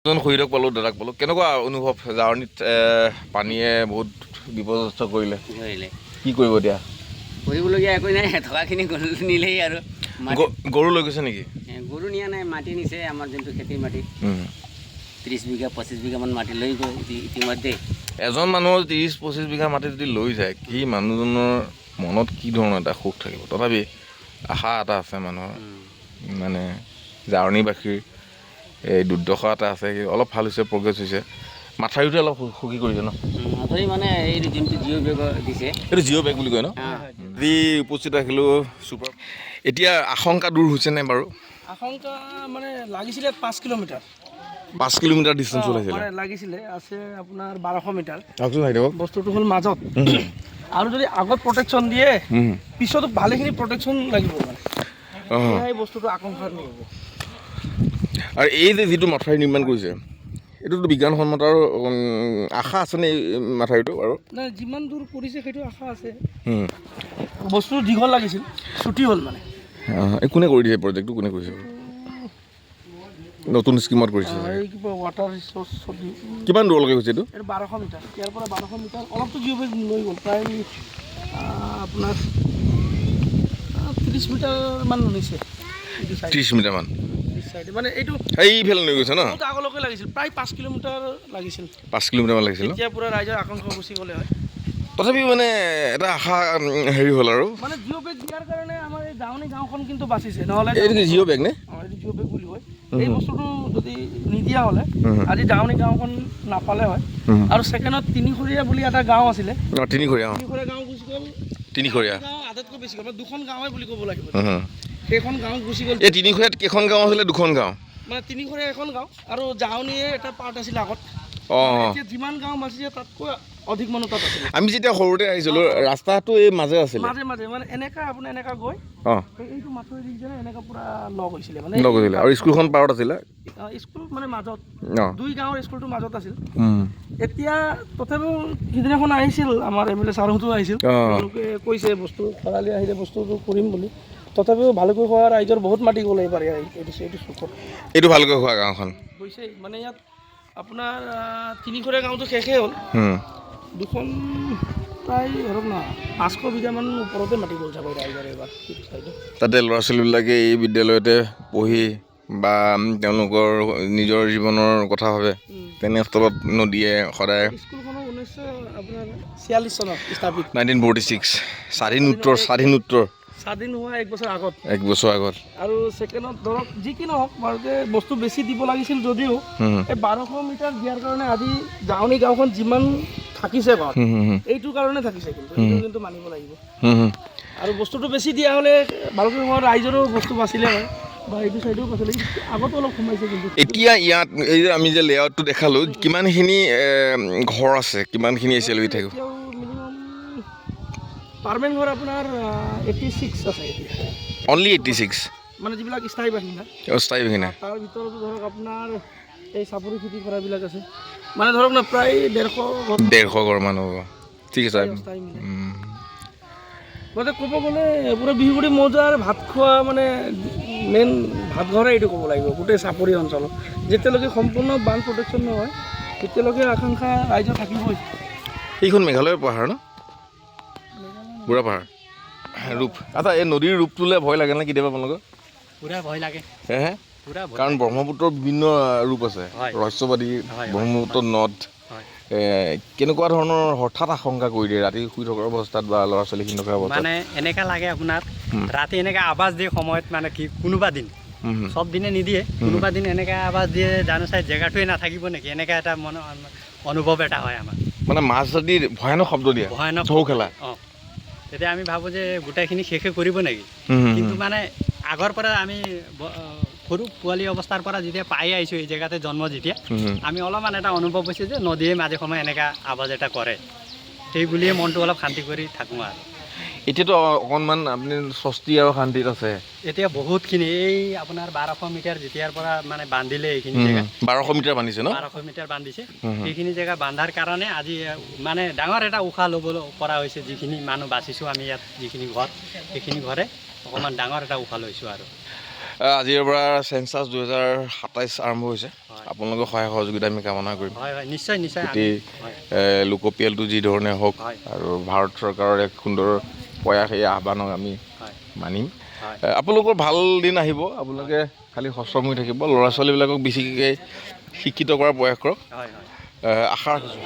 খুৰীদক পালোঁ, দাদাক পালোঁ। কেনেকুৱা অনুভৱ? জাৰ্ণিত পানীয়ে বহুত বিপদগ্ৰস্ত কৰিলে। কি কৰিব এতিয়া? কৰিবলগীয়া একো নাই, থকাখিনি নিলেই আৰু। গৰু লৈ গৈছে নেকি? গৰু নিয়া নাই, মাটি নিছে। আমাৰ যোনটো খেতিৰ মাটি 30 বিঘা 25 বিঘামান মাটি লৈ গৈ ইতিমধ্যে। এজন মানুহৰ 30-25 বিঘা মাটি যদি লৈ যায়, কি মানুহজনৰ মনত কি ধৰণৰ এটা সুখ থাকিব? তথাপি আশা এটা আছে মানুহৰ, মানে জাৰ্ণিবাসীৰ এই দুৰ্দশা এটা আছে। অলপ ভাল হৈছে, প্ৰগ্ৰেছ হৈছে। মাথাউৰিটো অলপ সুখী কৰিছে ন? মাথাউৰি মানে এই যোনটো জিঅ' বেগ দিছে, এইটো জিঅ' বেগ বুলি কয় ন? আজি উপস্থিত ৰাখিলোঁ চুপাৰ। এতিয়া আশংকা দূৰ হৈছেনে বাৰু? আশংকা মানে লাগিছিলে 5 কিলোমিটাৰ। 5 কিলোমিটাৰ ডিষ্টেঞ্চ লাগিছিলে, আছে আপোনাৰ 1200 মিটাৰ। লাগিছিলে। বস্তুটো হ'ল মাজত, আৰু যদি আগত প্ৰটেকশ্যন দিয়ে, পিছতো ভালেখিনি প্ৰটেকশ্যন লাগিব মানে। এই বস্তুটো আকাংক্ষা নহ'ব। আৰু এই যে যিটো মাথাউৰি নিৰ্মাণ কৰিছে, এইটোতো বিজ্ঞানসন্মত আৰু আশা আছেনে এই মাথাউৰিটো? আৰু নাই, যিমান দূৰ কৰিছে সেইটো আশা আছে। বস্তুটো দীঘল লাগিছিল, ছুটি হ'ল মানে। কোনে কৰি দিছে প্ৰজেক্টটো? কোনে কৰিছে? নতুন স্কিমত কৰিছে। এই কিবা ৱাটাৰ ৰিচোৰ্চ কিমান দূৰলৈকে হৈছে এইটো? 1200 মিটাৰ। ইয়াৰ পৰা 1200 মিটাৰ অলপতো জিঅ' বেগ লৈ গ'ল, প্ৰায় আপোনাৰ 30 মিটাৰমান নিছে। 30 মিটাৰমান মানে এইটো সেইফালে লৈ গৈছে ন? আগলৈকে লাগিছিল, প্ৰায় 5 কিলোমিটাৰ লাগিছিল। 5 কিলোমিটাৰমান লাগিছিল ন? এতিয়া পুৰা ৰাইজৰ আকাংক্ষা গুচি গ'লে হয়। তথাপিও মানে এটা আশা হেৰি হ'ল আৰু। মানে জিঅ' বেগ দিয়াৰ কাৰণে আমাৰ এই গাঁৱনী গাঁওখন কিন্তু বাচিছে, নহ'লে এইটো কি জিঅ' বেগ নে? এইটো জিঅ' বেগ বুলি কয়। এই বস্তুটো যদি নিদিয়া হ'লে আজি গাঁৱনী গাঁওখন নাপালে হয়। আৰু ছেকেণ্ডত তিনিখৰীয়া বুলি এটা গাঁও আছিলে, তিনিখৰীয়া গাঁও গুচি গ'ল। তিনিখৰীয়া গাঁও আটাইতকৈ বেছি গ'ল, 2খন গাঁৱে বুলি ক'ব লাগিব। সেইখন গাঁও গুচি গ'ল। এই তিনিখৰীয়াত কেইখন গাঁও আছিলে? 2খন গাঁও। মানে তিনিখৰীয়া এখন গাঁও আৰু জাউনীয়ে এটা পাৰ্ট আছিলে আগত। এতিয়া যিমান গাঁও বাচিছে তাতকৈ অধিক মানুহ তাত আছিলে। আমি যেতিয়া সৰুতে আহিছিলোঁ, ৰাস্তাটো এই মাজে আছিলে। মাজে মানে এনেকা আপুনি এনেকা গৈ এইটো মাথাউৰি দিছে, এনেকা পুৰা লগ হৈছিলে মানে। আৰু স্কুলখন পাৰত আছিলে। স্কুল মানে মাজত, 2 গাঁৱৰ স্কুলটো মাজত আছিল। এতিয়া তথাপিও সিদিনাখন আহিছিল, আমাৰ MLA ছাৰহঁতো আহিছিল। তেওঁলোকে কৈছে বস্তু খৰালি আহিলে বস্তুটো কৰিম বুলি। তথাপিও ভালকৈ খোৱা ৰাইজৰ বহুত মাটি গ'ল এইবাৰ এইটো ভালকৈ খোৱা গাঁওখন গৈছে। মানে ইয়াত আপোনাৰ তিনিখৰীয়া গাঁওটো শেষেই হ'ল। 2খন প্ৰায় ধৰক না 500 বিঘামান ওপৰতে মাটি গ'ল চাগৈ ৰাইজৰ এইবাৰ। তাতে ল'ৰা ছোৱালীবিলাকে এই বিদ্যালয়তে পঢ়ি বা তেওঁলোকৰ নিজৰ জীৱনৰ কথা ভাবে, তেনেস্থলত নদীয়ে সদায়। স্কুলখনৰ 1946 চনত স্থাপিত। 1946 স্বাধীন হোৱা 1 বছৰ আগত। 1 বছৰ আগত। আৰু ছেকেণ্ডত ধৰক যি কি নহওক ভালকে বস্তু বেছি দিব লাগিছিল যদিও এই 1200 মিটাৰ দিয়াৰ কাৰণে আজি জাউনী গাঁওখন যিমান থাকিছে ঘৰত, এইটোৰ কাৰণে থাকিছে। কিন্তু মানিব লাগিব। আৰু বস্তুটো বেছি দিয়া হ'লে ভালকৈ হোৱা ৰাইজৰো বস্তু বাচিলে হয়, বা এইটো চাইডেও বাচিলে। আগতো অলপ সোমাইছে কিন্তু। এতিয়া ইয়াত এই যে আমি যে লেআউটটো দেখালোঁ, কিমানখিনি ঘৰ আছে? কিমানখিনি এচিএলভি থাকিব? মিনিমাম পাৰ্মানেণ্ট ঘৰ আপোনাৰ 86 আছে এতিয়া। অনলি 86? মানে যিবিলাক স্থায়ী বাসিন্দা। স্থায়ী বাসিন্দা। তাৰ ভিতৰতো ধৰক আপোনাৰ এই চাপৰি খেতি কৰাবিলাক আছে। মানে ধৰক না প্ৰায় 150 ঘৰ মানুহ হ'ব। ঠিক আছে। মানে ক'ব গ'লে পুৰা বিহুগুৰি মৌজাৰ ভাত খোৱা মানে মেইন ভাতঘৰে এইটো ক'ব লাগিব গোটেই চাপৰি অঞ্চলত। যেতিয়ালৈকে সম্পূৰ্ণ বান প্ৰটেকশ্যন নহয়, তেতিয়ালৈকে আকাংক্ষা ৰাইজৰ থাকিবই। এইখন মেঘালয়ৰ পাহাৰ ন? বুঢ়া পাহাৰ ৰূপ। আচ্ছা, এই নদীৰ ৰূপটোলৈ ভয় লাগে নে কেতিয়াবা আপোনালোকৰ? পুৰা ভয় লাগে। কাৰণ ব্ৰহ্মপুত্ৰৰ বিভিন্ন ৰূপ আছে, ৰহস্যবাদী ব্ৰহ্মপুত্ৰ নদ। কেনেকুৱা ধৰণৰ হঠাৎ আশংকা কৰি দিয়ে ৰাতি শুই থকাৰ অৱস্থাত বা ল'ৰা ছোৱালীখিনি থকা অৱস্থাত? মানে এনেকা লাগে আপোনাৰ ৰাতি এনেকা আৱাজ দিয়ে সময়ত, মানে কি কোনোবা দিন, চব দিনে নিদিয়ে, কোনোবা দিন এনেকা আৱাজ দিয়ে জানো চাই জেগাটোৱে নাথাকিব নেকি, এনেকা এটা অনুভৱ এটা হয় আমাৰ। মানে মাছ যদি ভয়ানক শব্দ দিয়ে, ভয়ানক ঢৌ খেলা, তেতিয়া আমি ভাবোঁ যে গোটেইখিনি শেষে কৰিব নেকি। কিন্তু মানে আগৰ পৰা আমি সৰু পোৱালি অৱস্থাৰ পৰা যেতিয়া পাই আহিছোঁ এই জেগাতে জন্ম, যেতিয়া আমি অলপমান এটা অনুভৱ হৈছে যে নদীয়ে মাজে সময়ে এনেকা আৱাজ এটা কৰে, সেই বুলিয়ে মনটো অলপ শান্তি কৰি থাকোঁ আৰু। এতিয়াতো অকণমান আপুনি স্বস্তি আৰু শান্তিত আছে? এতিয়া বহুতখিনি এই আপোনাৰ 1200 মিটাৰ যেতিয়াৰ পৰা মানে বান্ধিলে এইখিনি জেগা, 1200 মিটাৰ বান্ধিছে ন? 1200 মিটাৰ বান্ধিছে। সেইখিনি জেগা বান্ধাৰ কাৰণে আজি মানে ডাঙৰ এটা উশাহ ল'ব পৰা হৈছে। যিখিনি মানুহ বাচিছোঁ আমি ইয়াত, যিখিনি ঘৰ, সেইখিনি ঘৰে অকণমান ডাঙৰ এটা উশাহ লৈছোঁ আৰু। আজিৰ পৰা চেঞ্চাছ 2027 আৰম্ভ হৈছে। আপোনালোকৰ সহায় সহযোগিতা আমি কামনা কৰিম। হয় হয় নিশ্চয় নিশ্চয় গোটেই লোকপিয়লটো যি ধৰণে হওক আৰু ভাৰত চৰকাৰৰ এক সুন্দৰ প্ৰয়াস, এই আহ্বানক আমি মানিম। আপোনালোকৰ ভাল দিন আহিব। আপোনালোকে খালি সচম হৈ থাকিব, ল'ৰা ছোৱালীবিলাকক বেছিকৈ শিক্ষিত কৰাৰ প্ৰয়াস কৰক, আশা ৰাখিছোঁ।